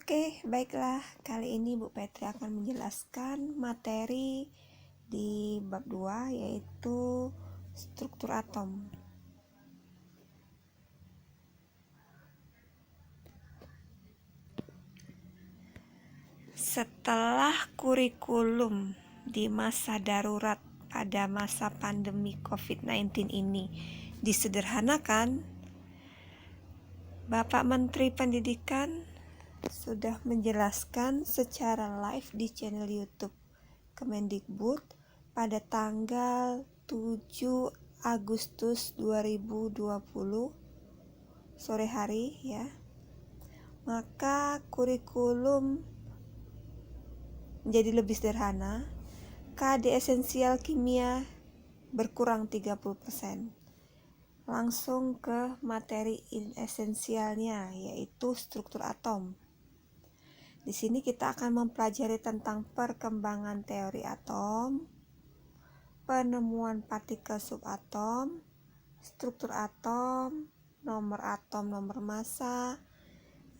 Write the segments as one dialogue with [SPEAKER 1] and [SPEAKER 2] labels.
[SPEAKER 1] Oke, baiklah. Kali ini Bu Petri akan menjelaskan materi di bab 2, yaitu struktur atom. Setelah kurikulum di masa darurat pada masa pandemi COVID-19 ini disederhanakan, Bapak Menteri Pendidikan sudah menjelaskan secara live di channel YouTube Kemendikbud pada tanggal 7 Agustus 2020 sore hari ya. Maka kurikulum menjadi lebih sederhana. KD esensial kimia berkurang 30%. Langsung ke materi esensialnya, yaitu struktur atom. Di sini kita akan mempelajari tentang perkembangan teori atom, penemuan partikel subatom, struktur atom, nomor atom, nomor massa,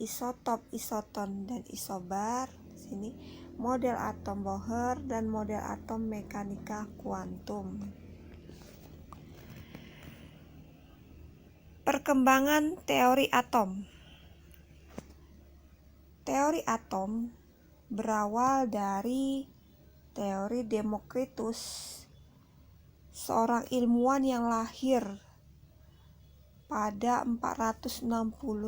[SPEAKER 1] isotop, isoton, dan isobar. Di sini model atom Bohr dan model atom mekanika kuantum. Perkembangan teori atom. Teori atom berawal dari teori Demokritus, seorang ilmuwan yang lahir pada 460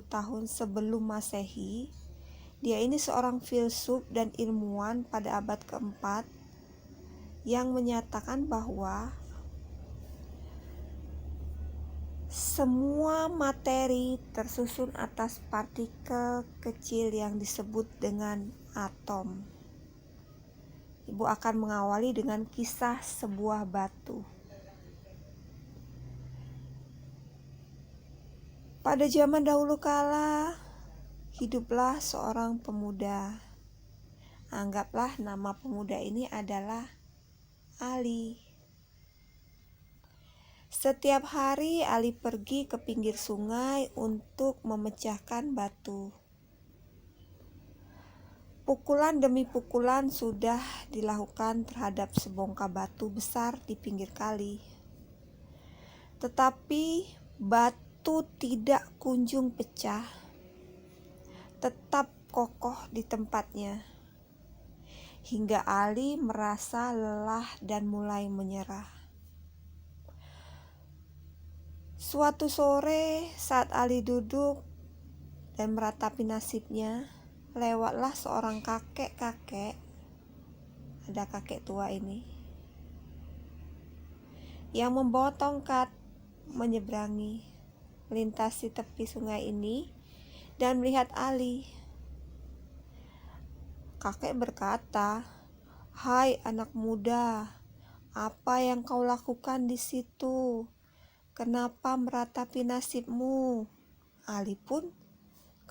[SPEAKER 1] tahun sebelum Masehi. Dia ini seorang filsuf dan ilmuwan pada abad keempat yang menyatakan bahwa semua materi tersusun atas partikel kecil yang disebut dengan atom. Ibu akan mengawali dengan kisah sebuah batu. Pada zaman dahulu kala, hiduplah seorang pemuda. Anggaplah nama pemuda ini adalah Ali. Setiap hari Ali pergi ke pinggir sungai untuk memecahkan batu. Pukulan demi pukulan sudah dilakukan terhadap sebongkah batu besar di pinggir kali. Tetapi batu tidak kunjung pecah, tetap kokoh di tempatnya. Hingga Ali merasa lelah dan mulai menyerah. Suatu sore saat Ali duduk dan meratapi nasibnya, lewatlah seorang kakek-kakek. Ada kakek tua ini yang membawa tongkat menyeberangi, melintasi tepi sungai ini dan melihat Ali. Kakek berkata, "Hai anak muda, apa yang kau lakukan di situ? Kenapa meratapi nasibmu?" Ali pun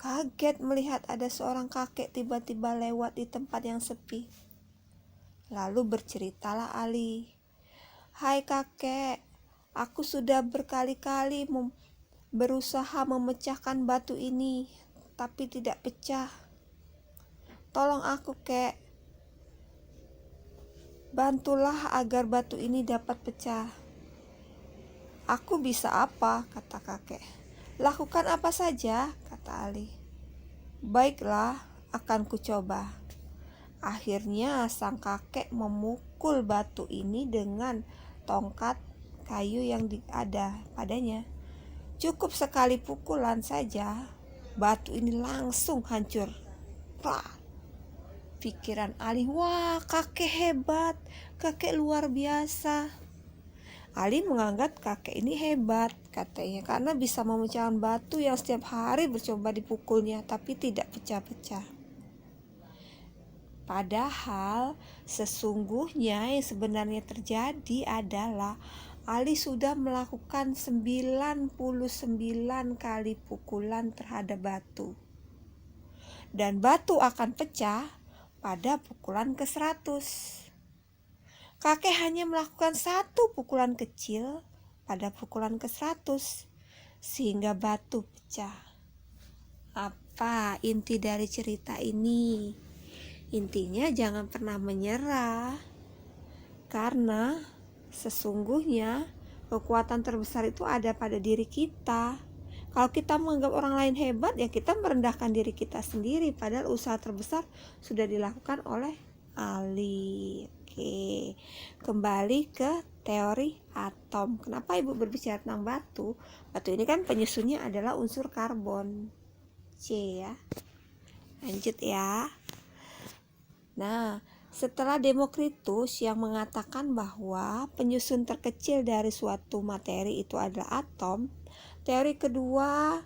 [SPEAKER 1] kaget melihat ada seorang kakek tiba-tiba lewat di tempat yang sepi. Lalu berceritalah Ali, "Hai kakek, aku sudah berkali-kali berusaha memecahkan batu ini, tapi tidak pecah. Tolong aku, kek. Bantulah agar batu ini dapat pecah." "Aku bisa apa?" kata kakek. "Lakukan apa saja," kata Ali. "Baiklah, akan kucoba." Akhirnya sang kakek memukul batu ini dengan tongkat kayu yang ada padanya. Cukup sekali pukulan saja, batu ini langsung hancur. Wah, pikiran Ali, wah kakek hebat, kakek luar biasa. Ali menganggap kakek ini hebat katanya karena bisa memecahkan batu yang setiap hari bercoba dipukulnya tapi tidak pecah-pecah. Padahal sesungguhnya yang sebenarnya terjadi adalah Ali sudah melakukan 99 kali pukulan terhadap batu. Dan batu akan pecah pada pukulan ke-100. Kakek hanya melakukan satu pukulan kecil pada pukulan ke-100 sehingga batu pecah. Apa inti dari cerita ini? Intinya jangan pernah menyerah, karena sesungguhnya kekuatan terbesar itu ada pada diri kita. Kalau kita menganggap orang lain hebat, ya kita merendahkan diri kita sendiri, padahal usaha terbesar sudah dilakukan oleh Ali. Oke, kembali ke teori atom. Kenapa Ibu berbicara tentang batu? Batu ini kan penyusunnya adalah unsur karbon, C ya. Lanjut ya. Nah, setelah Demokritus yang mengatakan bahwa penyusun terkecil dari suatu materi itu adalah atom, teori kedua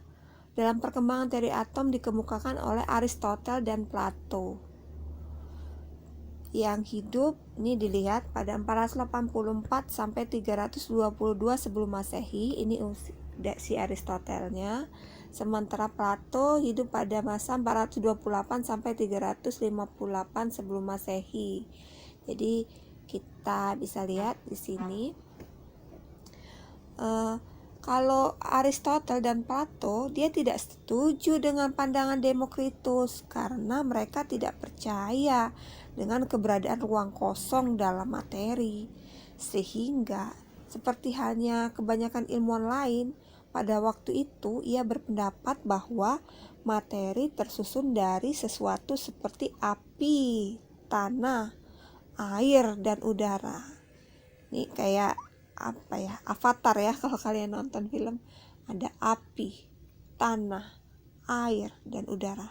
[SPEAKER 1] dalam perkembangan teori atom dikemukakan oleh Aristoteles dan Plato, yang hidup ini dilihat pada 484 sampai 322 sebelum Masehi. Ini si Aristotelesnya. Sementara Plato hidup pada masa 428 sampai 358 sebelum Masehi. Jadi kita bisa lihat di sini kalau Aristoteles dan Plato, dia tidak setuju dengan pandangan Demokritus karena mereka tidak percaya dengan keberadaan ruang kosong dalam materi. Sehingga seperti halnya kebanyakan ilmuwan lain, pada waktu itu ia berpendapat bahwa materi tersusun dari sesuatu seperti api, tanah, air, dan udara. Ini kayak apa ya, Avatar ya, kalau kalian nonton film, ada api, tanah, air, dan udara.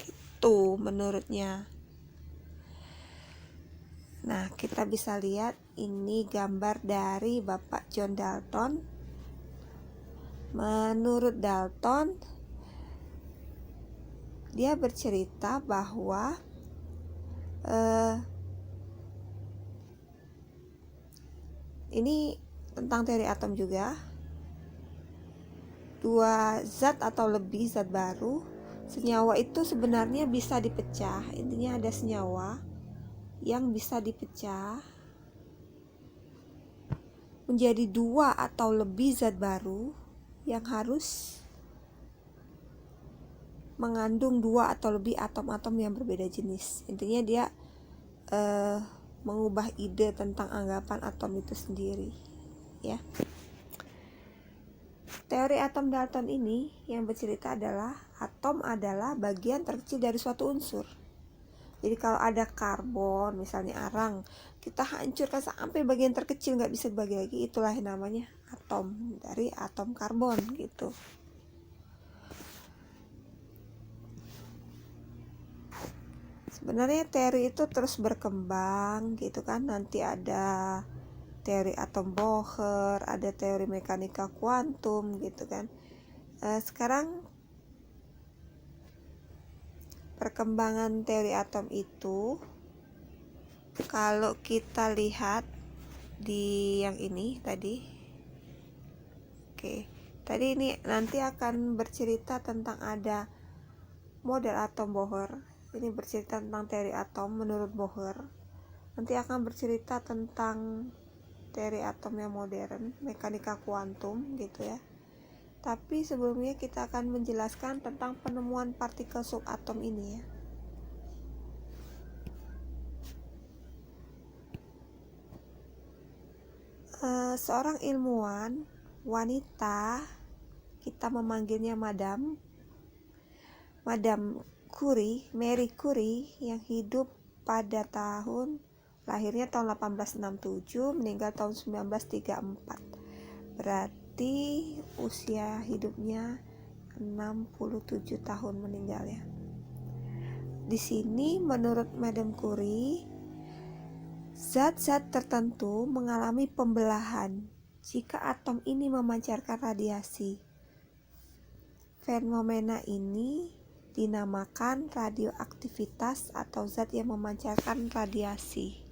[SPEAKER 1] Itu menurutnya. Nah, kita bisa lihat ini gambar dari Bapak John Dalton. Menurut Dalton, dia bercerita bahwa ini tentang teori atom juga. Dua zat atau lebih zat baru, senyawa itu sebenarnya bisa dipecah. Intinya ada senyawa yang bisa dipecah menjadi dua atau lebih zat baru yang harus mengandung dua atau lebih atom-atom yang berbeda jenis. Intinya dia mengubah ide tentang anggapan atom itu sendiri ya. Teori atom Dalton ini yang bercerita adalah atom adalah bagian terkecil dari suatu unsur. Jadi kalau ada karbon, misalnya arang, kita hancurkan sampai bagian terkecil, nggak bisa dibagi lagi, itulah yang namanya atom, dari atom karbon gitu. Sebenarnya teori itu terus berkembang gitu kan. Nanti ada teori atom Bohr, ada teori mekanika kuantum gitu kan. Sekarang perkembangan teori atom itu, kalau kita lihat di yang ini tadi, tadi ini nanti akan bercerita tentang ada model atom Bohr. Ini bercerita tentang teori atom menurut Bohr. Nanti akan bercerita tentang teori atom yang modern, mekanika kuantum gitu ya. Tapi sebelumnya kita akan menjelaskan tentang penemuan partikel subatom ini ya. Seorang ilmuwan wanita, kita memanggilnya Madam Curie, Marie Curie, yang hidup pada lahirnya tahun 1867, meninggal tahun 1934. Berarti usia hidupnya 67 tahun meninggalnya. Di sini menurut Madame Curie, zat-zat tertentu mengalami pembelahan jika atom ini memancarkan radiasi. Fenomena ini dinamakan radioaktivitas atau zat yang memancarkan radiasi.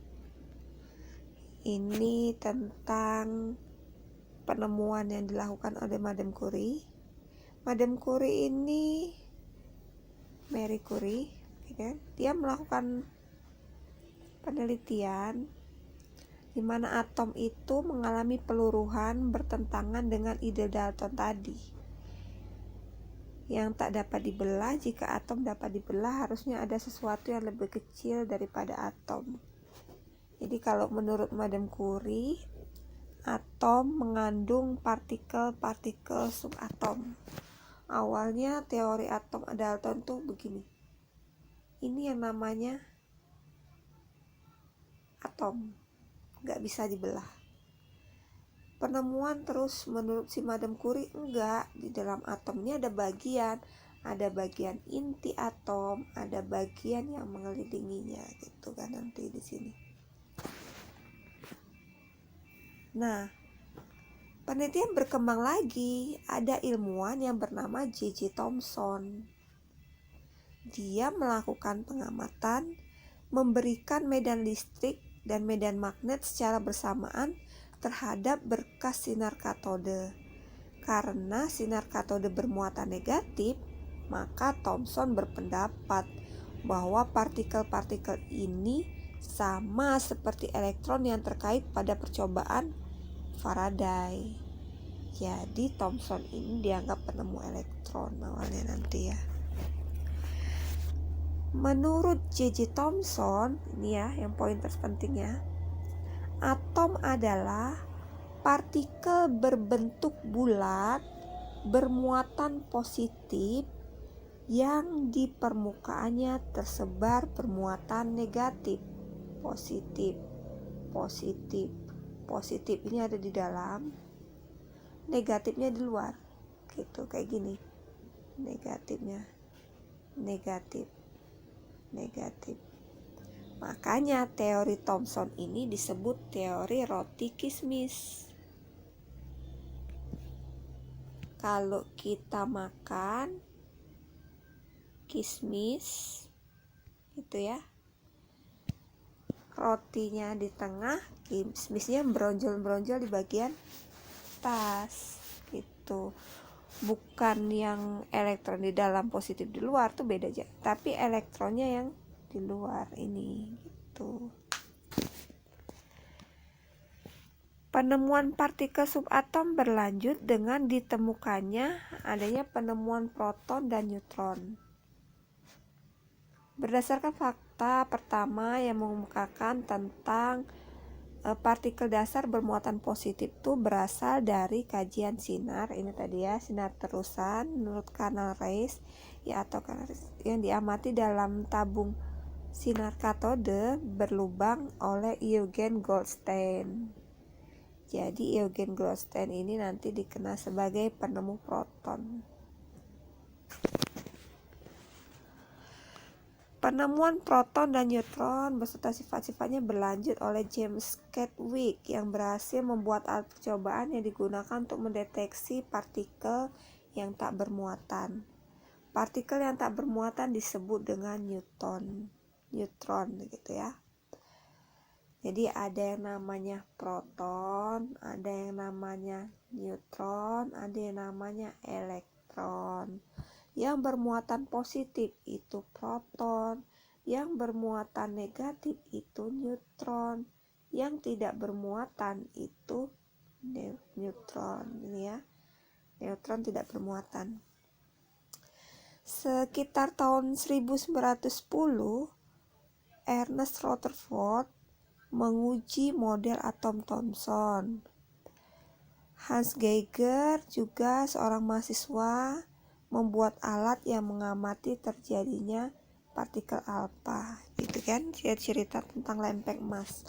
[SPEAKER 1] Ini tentang penemuan yang dilakukan oleh Madame Curie. Madame Curie ini Marie Curie, dia melakukan penelitian di mana atom itu mengalami peluruhan bertentangan dengan ide Dalton tadi, yang tak dapat dibelah. Jika atom dapat dibelah, harusnya ada sesuatu yang lebih kecil daripada atom. Jadi kalau menurut Madame Curie, atom mengandung partikel-partikel subatom. Awalnya teori atom Dalton tuh begini. Ini yang namanya atom, gak bisa dibelah. Penemuan terus menurut si Madame Curie, enggak, di dalam atom ini ada bagian inti atom, ada bagian yang mengelilinginya gitu kan nanti di sini. Nah, penelitian berkembang lagi, ada ilmuwan yang bernama J.J. Thomson. Dia melakukan pengamatan, memberikan medan listrik dan medan magnet secara bersamaan terhadap berkas sinar katode. Karena sinar katode bermuatan negatif, maka Thomson berpendapat bahwa partikel-partikel ini sama seperti elektron yang terkait pada percobaan Faraday. Jadi Thomson ini dianggap penemu elektron awalnya nanti ya. Menurut J.J. Thomson, ini ya yang poin terpentingnya, atom adalah partikel berbentuk bulat bermuatan positif yang di permukaannya tersebar bermuatan negatif. Positif ini ada di dalam, negatifnya di luar, gitu kayak gini. Negatif. Makanya teori Thomson ini disebut teori roti kismis. Kalau kita makan kismis gitu ya, rotinya di tengah, kismisnya bronjol-bronjol di bagian atas gitu. Bukan yang elektron di dalam positif di luar, tuh beda aja. Tapi elektronnya yang di luar ini gitu. Penemuan partikel subatom berlanjut dengan ditemukannya adanya penemuan proton dan neutron. Berdasarkan fakta pertama yang mengemukakan tentang partikel dasar bermuatan positif itu berasal dari kajian sinar, ini tadi ya, sinar terusan menurut Canal rays ya, atau yang diamati dalam tabung sinar katode berlubang oleh Eugen Goldstein. Jadi Eugen Goldstein ini nanti dikenal sebagai penemu proton. Penemuan proton dan neutron beserta sifat-sifatnya berlanjut oleh James Chadwick yang berhasil membuat alat percobaan yang digunakan untuk mendeteksi partikel yang tak bermuatan. Partikel yang tak bermuatan disebut dengan neutron gitu ya. Jadi ada yang namanya proton, ada yang namanya neutron, ada yang namanya elektron. Yang bermuatan positif itu proton, yang bermuatan negatif itu neutron, yang tidak bermuatan itu neutron. Ini ya, neutron tidak bermuatan. Sekitar tahun 1910, Ernest Rutherford menguji model atom Thomson. Hans Geiger juga seorang mahasiswa membuat alat yang mengamati terjadinya partikel alfa, gitu kan, cerita tentang lempeng emas.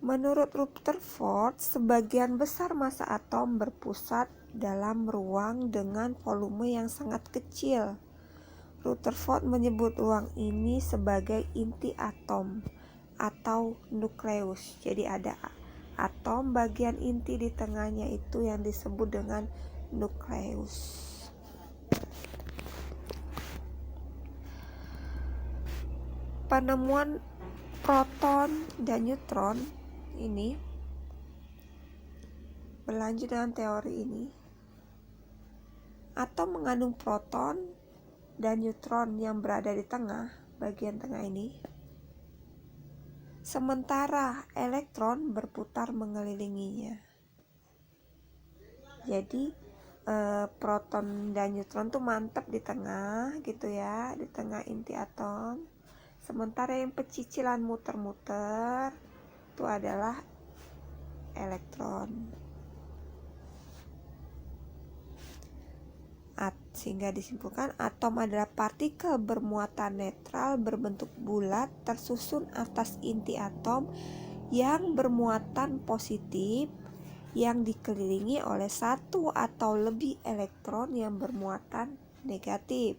[SPEAKER 1] Menurut Rutherford, sebagian besar massa atom berpusat dalam ruang dengan volume yang sangat kecil. Rutherford menyebut ruang ini sebagai inti atom atau nukleus. Jadi ada atom, bagian inti di tengahnya itu yang disebut dengan nukleus. Penemuan proton dan neutron ini berlanjut dengan teori ini. Atom mengandung proton dan neutron yang berada di tengah, bagian tengah ini. Sementara elektron berputar mengelilinginya. Jadi proton dan neutron tuh mantap di tengah gitu ya, di tengah inti atom. Sementara yang pecicilan muter-muter itu adalah elektron. Sehingga disimpulkan atom adalah partikel bermuatan netral berbentuk bulat tersusun atas inti atom yang bermuatan positif yang dikelilingi oleh satu atau lebih elektron yang bermuatan negatif.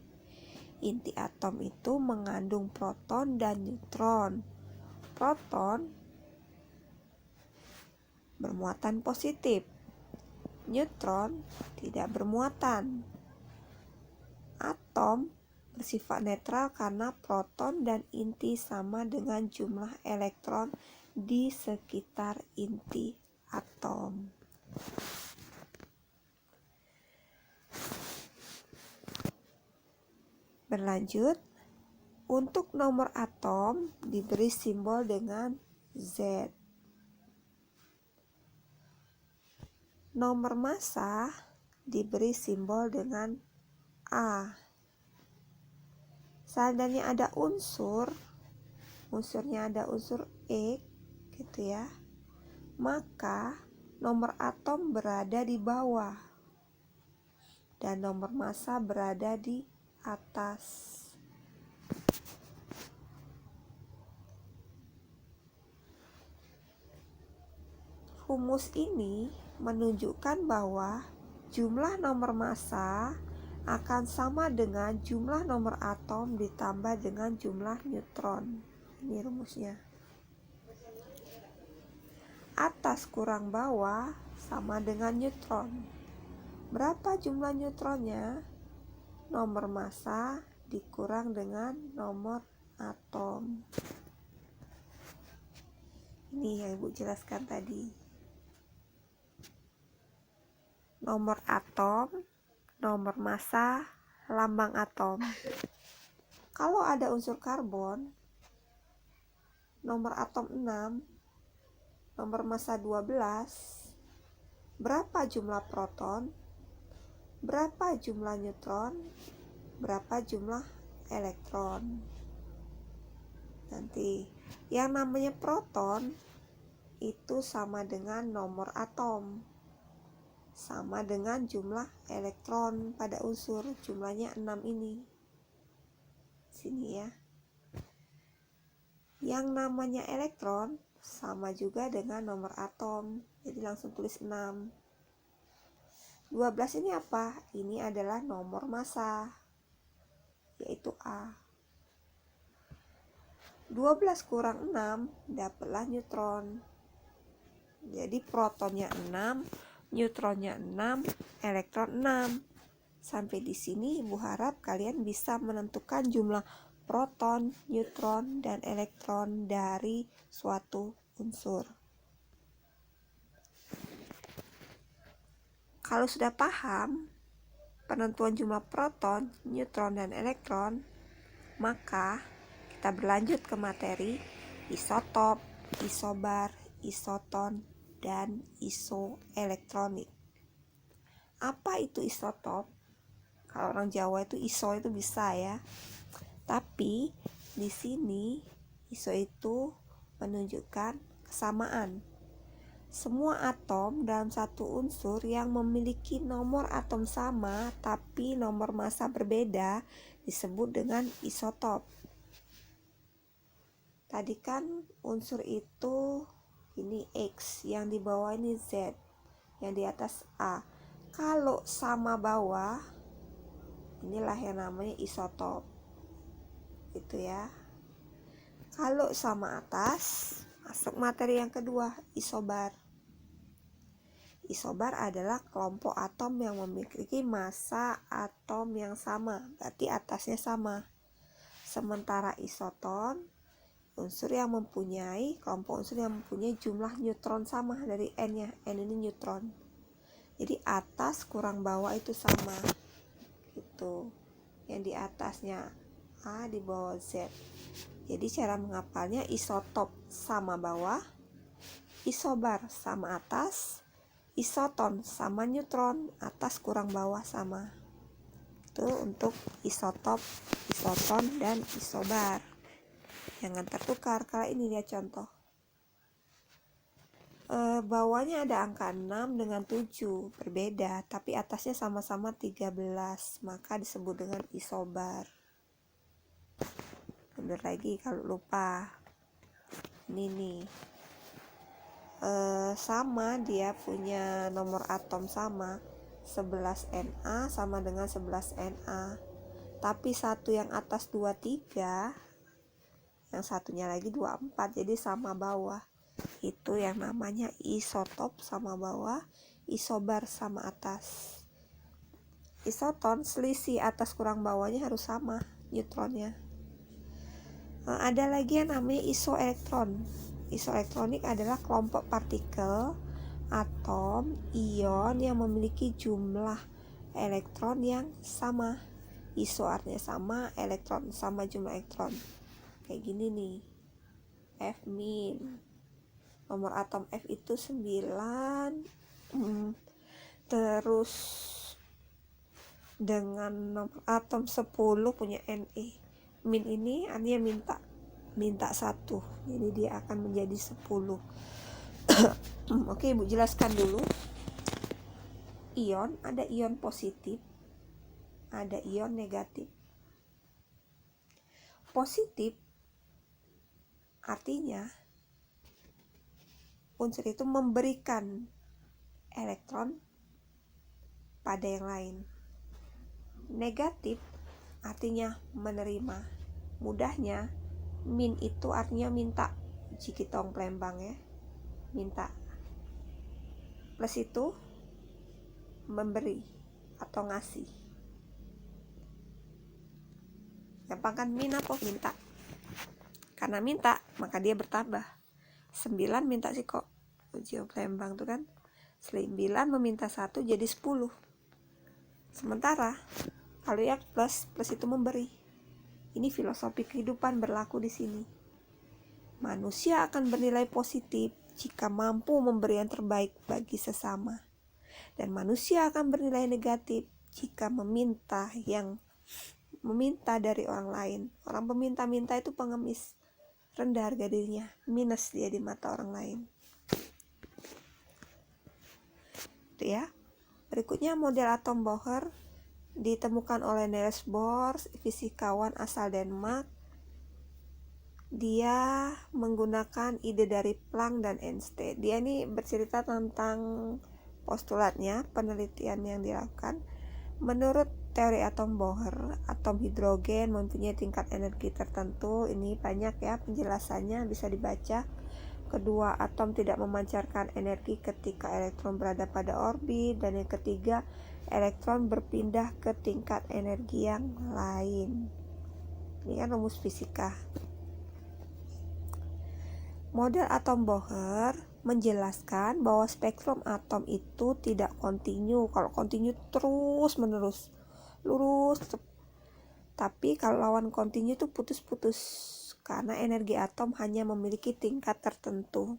[SPEAKER 1] Inti atom itu mengandung proton dan neutron. Proton bermuatan positif, neutron tidak bermuatan. Atom bersifat netral karena proton dan inti sama dengan jumlah elektron di sekitar inti atom. Berlanjut, untuk nomor atom diberi simbol dengan Z. Nomor massa diberi simbol dengan A. Seandainya ada unsurnya ada unsur X gitu ya, maka nomor atom berada di bawah dan nomor massa berada di atas. Rumus ini menunjukkan bahwa jumlah nomor massa akan sama dengan jumlah nomor atom ditambah dengan jumlah neutron. Ini rumusnya. Atas kurang bawah sama dengan neutron. Berapa jumlah neutronnya? Nomor massa dikurang dengan nomor atom. Ini yang Ibu jelaskan tadi. Nomor atom, nomor massa, lambang atom. Kalau ada unsur karbon, nomor atom 6, nomor massa 12, berapa jumlah proton, berapa jumlah neutron, berapa jumlah elektron. Nanti yang namanya proton itu sama dengan nomor atom, sama dengan jumlah elektron pada unsur, jumlahnya 6 ini. Sini ya. Yang namanya elektron sama juga dengan nomor atom, jadi langsung tulis 6. 12 ini apa? Ini adalah nomor massa, yaitu A. 12 kurang 6 dapatlah neutron. Jadi protonnya 6, neutronnya 6, elektron 6. Sampai di sini Ibu harap kalian bisa menentukan jumlah proton, neutron, dan elektron dari suatu unsur. Kalau sudah paham penentuan jumlah proton, neutron, dan elektron, maka kita berlanjut ke materi isotop, isobar, isoton, dan isoelektronik. Apa itu isotop? Kalau orang Jawa itu iso itu bisa ya. Tapi di sini iso itu menunjukkan kesamaan. Semua atom dalam satu unsur yang memiliki nomor atom sama tapi nomor massa berbeda disebut dengan isotop. Tadi kan unsur itu ini X, yang di bawah ini Z, yang di atas A. Kalau sama bawah, inilah yang namanya isotop. Itu ya. Kalau sama atas, masuk materi yang kedua, isobar. Isobar adalah kelompok atom yang memiliki massa atom yang sama, berarti atasnya sama. Sementara isoton, kelompok unsur yang mempunyai jumlah neutron sama dari N-nya. N ini neutron. Jadi atas kurang bawah itu sama. Gitu. Yang di atasnya A, di bawah Z. Jadi cara menghafalnya isotop sama bawah, isobar sama atas, Isoton sama neutron, atas kurang bawah sama. Itu untuk isotop, isoton, dan isobar. Jangan tertukar. Kalau ini lihat contoh. Bawahnya ada angka 6 dengan 7, berbeda, tapi atasnya sama-sama 13, maka disebut dengan isobar. Mundur lagi kalau lupa. Ini nih. Sama, dia punya nomor atom sama, 11 Na sama dengan 11 Na. Tapi satu yang atas 23, yang satunya lagi 24, jadi sama bawah. Itu yang namanya isotop sama bawah, isobar sama atas. Isoton, selisih atas kurang bawahnya harus sama neutronnya. Ada lagi yang namanya isoelektron. Isoelektronik adalah kelompok partikel, atom, ion yang memiliki jumlah elektron yang sama. Iso artinya sama, elektron sama jumlah elektron. Kayak gini nih. F min. Nomor atom F itu 9. Terus dengan nomor atom 10 punya Ne. Min ini artinya minta 1. Jadi dia akan menjadi 10. Oke, Ibu jelaskan dulu. Ion, ada ion positif, ada ion negatif. Positif artinya unsur itu memberikan elektron pada yang lain. Negatif artinya menerima. Mudahnya, min itu artinya minta. Cikitong Plembang ya, minta. Plus itu memberi atau ngasih. Gampang kan, min apa? Minta. Karena minta, maka dia bertambah. 9 minta sih kok. Ujian Plembang tuh kan. 9 meminta 1 jadi 10. Sementara kalau yang plus itu memberi. Ini filosofi kehidupan berlaku di sini. Manusia akan bernilai positif jika mampu memberi yang terbaik bagi sesama. Dan manusia akan bernilai negatif jika meminta dari orang lain. Orang peminta-minta itu pengemis, rendah harga dirinya, minus dia di mata orang lain. Itu ya. Berikutnya model atom Bohr ditemukan oleh Niels Bohr, fisikawan asal Denmark. Dia menggunakan ide dari Planck dan Einstein. Dia ini bercerita tentang postulatnya, penelitian yang dilakukan. Menurut teori atom Bohr, atom hidrogen mempunyai tingkat energi tertentu. Ini banyak ya penjelasannya, bisa dibaca. Kedua, atom tidak memancarkan energi ketika elektron berada pada orbit. Dan yang ketiga, elektron berpindah ke tingkat energi yang lain. Ini kan rumus fisika. Model atom Bohr menjelaskan bahwa spektrum atom itu tidak kontinu. Kalau kontinu terus menerus, lurus. Tapi kalau lawan kontinu itu putus-putus, karena energi atom hanya memiliki tingkat tertentu.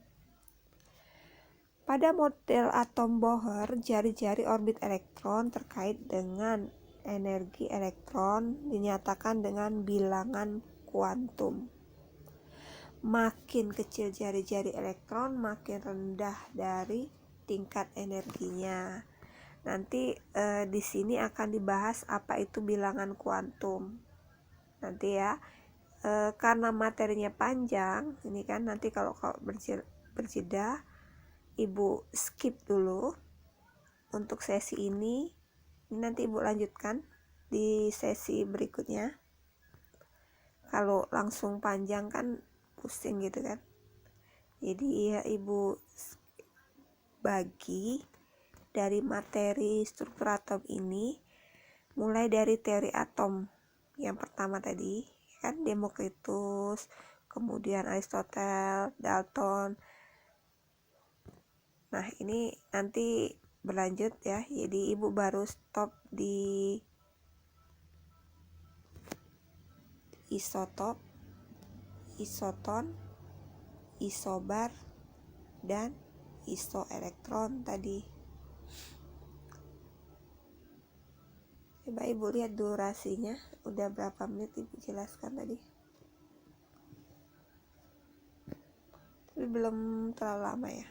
[SPEAKER 1] Pada model atom Bohr, jari-jari orbit elektron terkait dengan energi elektron dinyatakan dengan bilangan kuantum. Makin kecil jari-jari elektron, makin rendah dari tingkat energinya. Nanti di sini akan dibahas apa itu bilangan kuantum. Nanti ya, karena materinya panjang, ini kan nanti kalau berjeda, Ibu skip dulu untuk sesi ini. Nanti Ibu lanjutkan di sesi berikutnya. Kalau langsung panjang kan pusing gitu kan. Jadi ya Ibu bagi dari materi struktur atom ini, mulai dari teori atom yang pertama tadi kan, Demokritus, kemudian Aristoteles, Dalton. Nah ini nanti berlanjut ya. Jadi Ibu baru stop di isotop, isoton, isobar, dan isoelektron tadi. Coba ibu lihat durasinya, udah berapa menit ibu jelaskan tadi. Tapi belum terlalu lama ya.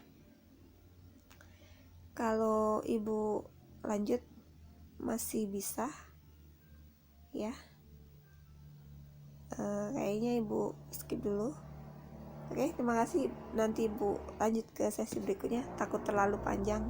[SPEAKER 1] Kalau ibu lanjut masih bisa ya, kayaknya ibu skip dulu. Oke, terima kasih. Nanti ibu lanjut ke sesi berikutnya, takut terlalu panjang.